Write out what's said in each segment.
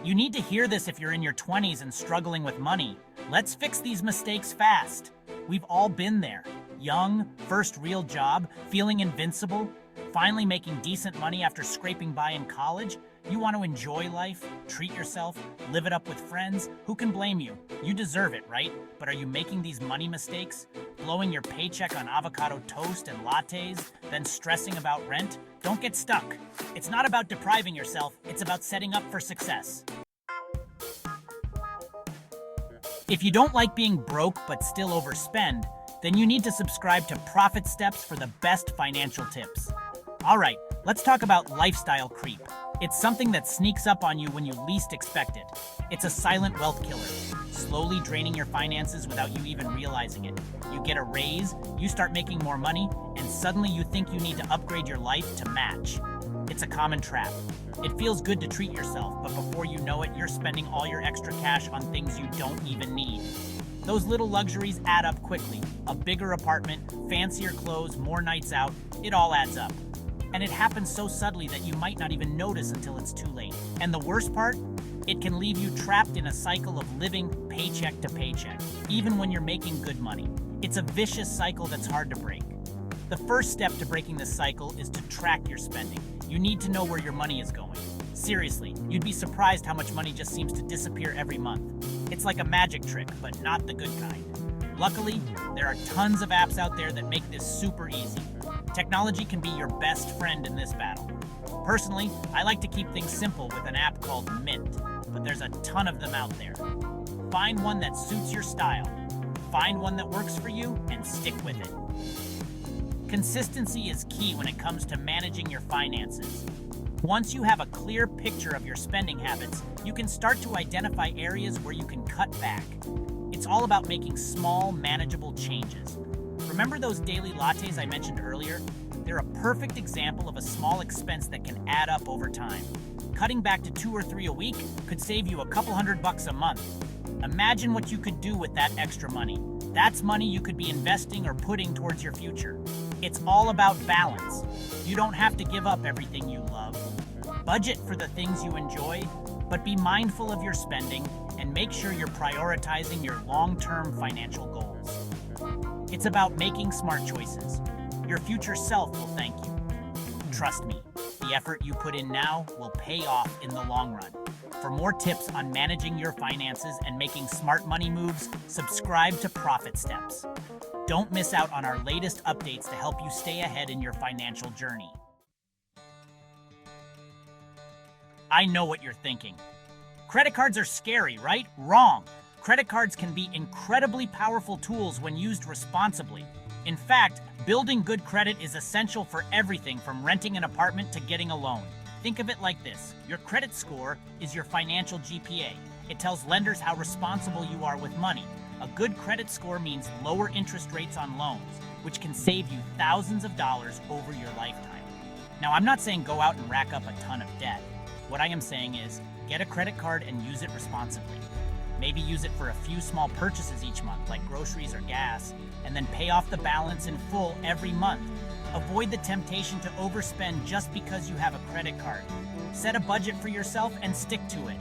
You need to hear this if you're in your 20s and struggling with money. Let's fix these mistakes fast. We've all been there. Young, first real job, feeling invincible, finally making decent money after scraping by in college. You want to enjoy life, treat yourself, live it up with friends. Who can blame you? You deserve it, right? But are you making these money mistakes? Blowing your paycheck on avocado toast and lattes, then stressing about rent? Don't get stuck. It's not about depriving yourself, it's about setting up for success. If you don't like being broke but still overspend, then you need to subscribe to Profit Steps for the best financial tips. All right, let's talk about lifestyle creep. It's something that sneaks up on you when you least expect it. It's a silent wealth killer, slowly draining your finances without you even realizing it. You get a raise, you start making more money, and suddenly you think you need to upgrade your life to match. It's a common trap. It feels good to treat yourself, but before you know it, you're spending all your extra cash on things you don't even need. Those little luxuries add up quickly. A bigger apartment, fancier clothes, more nights out, it all adds up. And it happens so subtly that you might not even notice until it's too late. And the worst part? It can leave you trapped in a cycle of living paycheck to paycheck, even when you're making good money. It's a vicious cycle that's hard to break. The first step to breaking this cycle is to track your spending. You need to know where your money is going. Seriously, you'd be surprised how much money just seems to disappear every month. It's like a magic trick, but not the good kind. Luckily, there are tons of apps out there that make this super easy. Technology can be your best friend in this battle. Personally, I like to keep things simple with an app called Mint, but there's a ton of them out there. Find one that suits your style. Find one that works for you and stick with it. Consistency is key when it comes to managing your finances. Once you have a clear picture of your spending habits, you can start to identify areas where you can cut back. It's all about making small, manageable changes. Remember those daily lattes I mentioned earlier? They're a perfect example of a small expense that can add up over time. Cutting back to 2 or 3 a week could save you a couple $100 a month. Imagine what you could do with that extra money. That's money you could be investing or putting towards your future. It's all about balance. You don't have to give up everything you love. Budget for the things you enjoy, but be mindful of your spending and make sure you're prioritizing your long-term financial goals. It's about making smart choices. Your future self will thank you. Trust me, the effort you put in now will pay off in the long run. For more tips on managing your finances and making smart money moves, subscribe to Profit Steps. Don't miss out on our latest updates to help you stay ahead in your financial journey. I know what you're thinking. Credit cards are scary, right? Wrong. Credit cards can be incredibly powerful tools when used responsibly. In fact, building good credit is essential for everything from renting an apartment to getting a loan. Think of it like this. Your credit score is your financial GPA. It tells lenders how responsible you are with money. A good credit score means lower interest rates on loans, which can save you thousands of dollars over your lifetime. Now, I'm not saying go out and rack up a ton of debt. What I am saying is, get a credit card and use it responsibly. Maybe use it for a few small purchases each month, like groceries or gas, and then pay off the balance in full every month. Avoid the temptation to overspend just because you have a credit card. Set a budget for yourself and stick to it.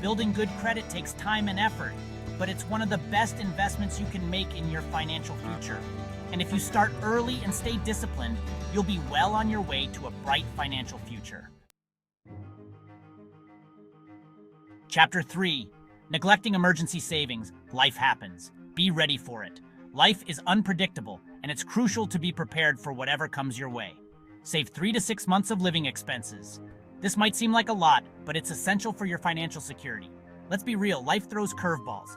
Building good credit takes time and effort, but it's one of the best investments you can make in your financial future. And if you start early and stay disciplined, you'll be well on your way to a bright financial future. Chapter 3. Neglecting emergency savings. Life happens. Be ready for it. Life is unpredictable, and it's crucial to be prepared for whatever comes your way. Save 3 to 6 months of living expenses. This might seem like a lot, but it's essential for your financial security. Let's be real, life throws curveballs.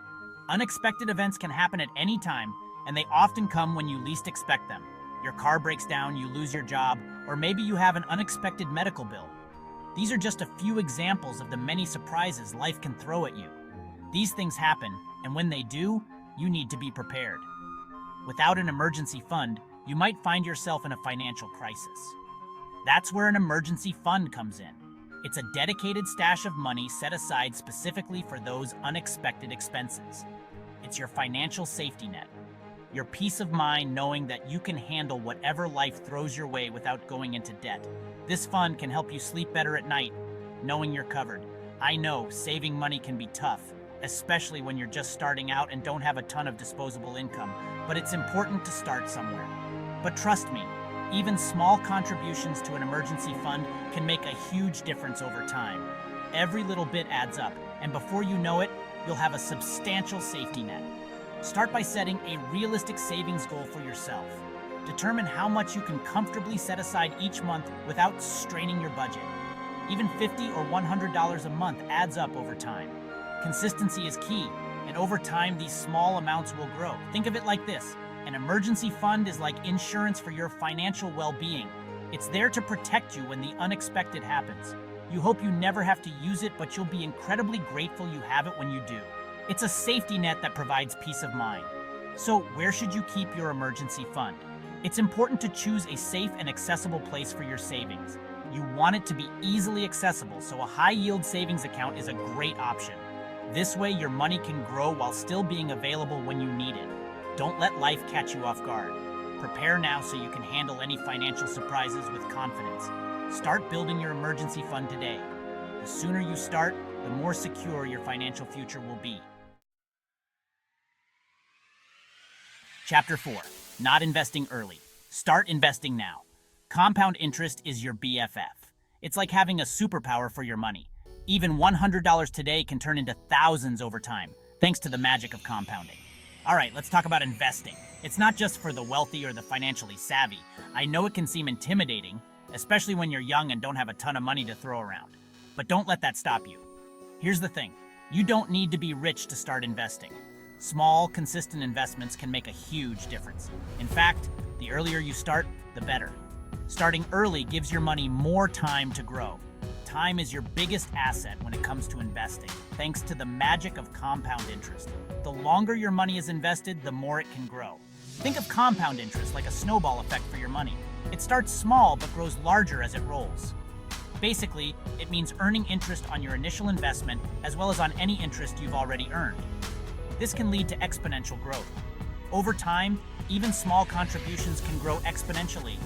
Unexpected events can happen at any time, and they often come when you least expect them. Your car breaks down, you lose your job, or maybe you have an unexpected medical bill. These are just a few examples of the many surprises life can throw at you. These things happen, and when they do, you need to be prepared. Without an emergency fund, you might find yourself in a financial crisis. That's where an emergency fund comes in. It's a dedicated stash of money set aside specifically for those unexpected expenses. It's your financial safety net, your peace of mind knowing that you can handle whatever life throws your way without going into debt. This fund can help you sleep better at night, knowing you're covered. I know saving money can be tough, especially when you're just starting out and don't have a ton of disposable income, but it's important to start somewhere. But trust me, even small contributions to an emergency fund can make a huge difference over time. Every little bit adds up, and before you know it, you'll have a substantial safety net. Start by setting a realistic savings goal for yourself. Determine how much you can comfortably set aside each month without straining your budget. Even $50 or $100 a month adds up over time. Consistency is key, and over time these small amounts will grow. Think of it like this. An emergency fund is like insurance for your financial well-being. It's there to protect you when the unexpected happens. You hope you never have to use it, but you'll be incredibly grateful you have it when you do. It's a safety net that provides peace of mind. So, where should you keep your emergency fund? It's important to choose a safe and accessible place for your savings. You want it to be easily accessible, so a high-yield savings account is a great option. This way, your money can grow while still being available when you need it. Don't let life catch you off guard. Prepare now so you can handle any financial surprises with confidence. Start building your emergency fund today. The sooner you start, the more secure your financial future will be. Chapter 4. Not investing early. Start investing now. Compound interest is your BFF. It's like having a superpower for your money. Even $100 today can turn into thousands over time, thanks to the magic of compounding. All right, let's talk about investing. It's not just for the wealthy or the financially savvy. I know it can seem intimidating, especially when you're young and don't have a ton of money to throw around. But don't let that stop you. Here's the thing. You don't need to be rich to start investing. Small, consistent investments can make a huge difference. In fact, the earlier you start, the better. Starting early gives your money more time to grow. Time is your biggest asset when it comes to investing, thanks to the magic of compound interest. The longer your money is invested, the more it can grow. Think of compound interest like a snowball effect for your money. It starts small but grows larger as it rolls. Basically, it means earning interest on your initial investment as well as on any interest you've already earned. This can lead to exponential growth. Over time, even small contributions can grow exponentially.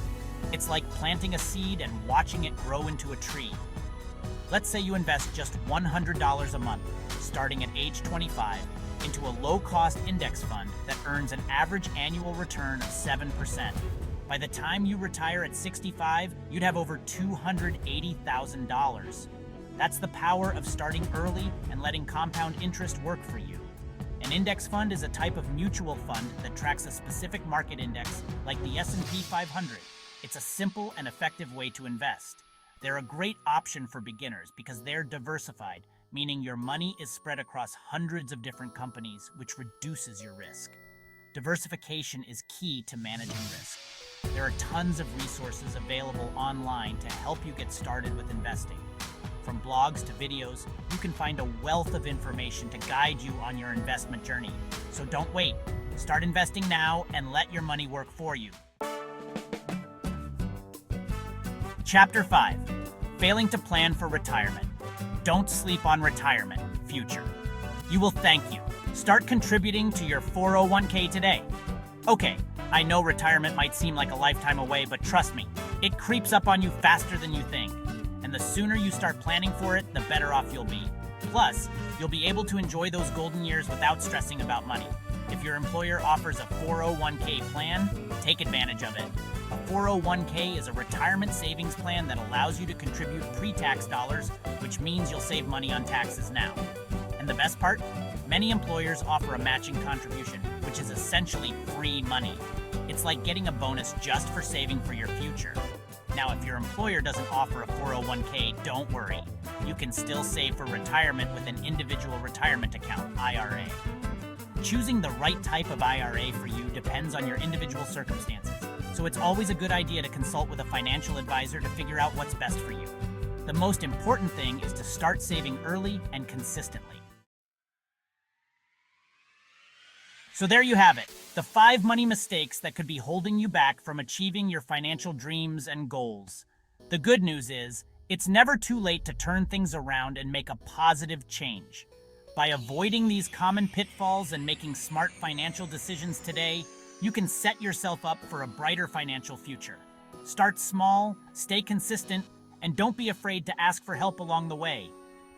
It's like planting a seed and watching it grow into a tree. Let's say you invest just $100 a month, starting at age 25, into a low-cost index fund that earns an average annual return of 7%. By the time you retire at 65, you'd have over $280,000. That's the power of starting early and letting compound interest work for you. An index fund is a type of mutual fund that tracks a specific market index, like the S&P 500. It's a simple and effective way to invest. They're a great option for beginners because they're diversified, meaning your money is spread across hundreds of different companies, which reduces your risk. Diversification is key to managing risk. There are tons of resources available online to help you get started with investing. From blogs to videos, you can find a wealth of information to guide you on your investment journey. So don't wait. Start investing now and let your money work for you. Chapter 5. Failing to plan for retirement. Don't sleep on retirement, future. You will thank you. Start contributing to your 401k today. Okay, I know retirement might seem like a lifetime away, but trust me, it creeps up on you faster than you think. And the sooner you start planning for it, the better off you'll be. Plus, you'll be able to enjoy those golden years without stressing about money. If your employer offers a 401k plan, take advantage of it. A 401k is a retirement savings plan that allows you to contribute pre-tax dollars, which means you'll save money on taxes now. And the best part? Many employers offer a matching contribution, which is essentially free money. It's like getting a bonus just for saving for your future. Now, if your employer doesn't offer a 401k, don't worry. You can still save for retirement with an individual retirement account, IRA. Choosing the right type of IRA for you depends on your individual circumstances, so it's always a good idea to consult with a financial advisor to figure out what's best for you. The most important thing is to start saving early and consistently. So there you have it, the 5 money mistakes that could be holding you back from achieving your financial dreams and goals. The good news is, it's never too late to turn things around and make a positive change. By avoiding these common pitfalls and making smart financial decisions today, you can set yourself up for a brighter financial future. Start small, stay consistent, and don't be afraid to ask for help along the way.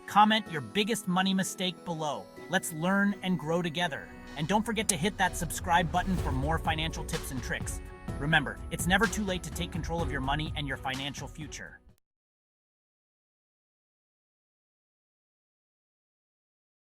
Comment your biggest money mistake below. Let's learn and grow together. And don't forget to hit that subscribe button for more financial tips and tricks. Remember, it's never too late to take control of your money and your financial future.